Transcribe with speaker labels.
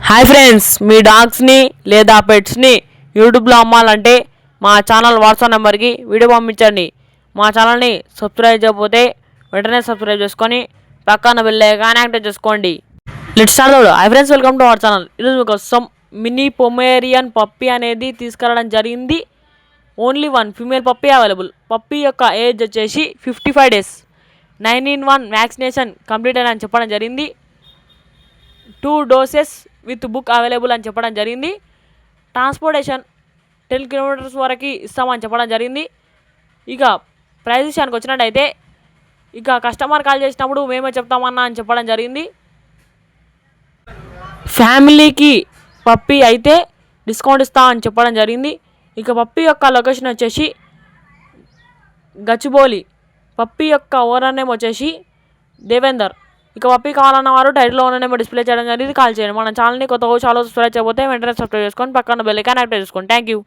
Speaker 1: Hi friends, మీ డాగ్స్ని లేదా పెట్స్ని యూట్యూబ్లో అమ్మాలంటే మా ఛానల్ వాట్సాప్ నెంబర్కి వీడియో పంపించండి. మా ఛానల్ని సబ్స్క్రైబ్ చేయకపోతే వెంటనే సబ్స్క్రైబ్ చేసుకొని పక్కన బెల్ ఐకాన్ యాక్టివేట్ చేసుకోండి. Let's start the video. Hi friends, welcome to our channel. ఈరోజు మీకోసం మినీ పొమేరియన్ పప్పీ అనేది తీసుకురావడం జరిగింది. Only one female puppy available. Puppy యొక్క ఏజ్ వచ్చేసి 55 days. 9-in-1 వ్యాక్సినేషన్ కంప్లీట్ అని చెప్పడం జరిగింది. 2 doses విత్ బుక్ అవైలబుల్ అని చెప్పడం జరిగింది. ట్రాన్స్పోర్టేషన్ 10 kilometers వరకు ఇస్తామని చెప్పడం జరిగింది. ఇక ప్రైస్ విషయానికి వచ్చినట్టయితే ఇక కస్టమర్ కాల్ చేసినప్పుడు మేమే చెప్తామన్నా అని చెప్పడం జరిగింది. ఫ్యామిలీకి పప్పీ అయితే డిస్కౌంట్ ఇస్తామని చెప్పడం జరిగింది. ఇక పప్పీ యొక్క లొకేషన్ వచ్చేసి గచ్చిబౌలి. పప్పీ యొక్క ఓనర్ నేమ్ వచ్చేసి దేవేందర్. ఇక పప్పీ కావాలన్న వారు టైటిల్లో ఉన్న నేమ్ డిస్ప్లే చేయడం జరిగింది. కాల్ చేయండి. మన ఛానల్ని కొత్తగా చాలా సబ్స్క్రైబ్ చేయకపోతే వెంటనే సబ్స్క్రైబ్ చేసుకొని పక్కన బెల్ ఐకాన్ యాక్టివేట్ చేసుకోండి. Thank you.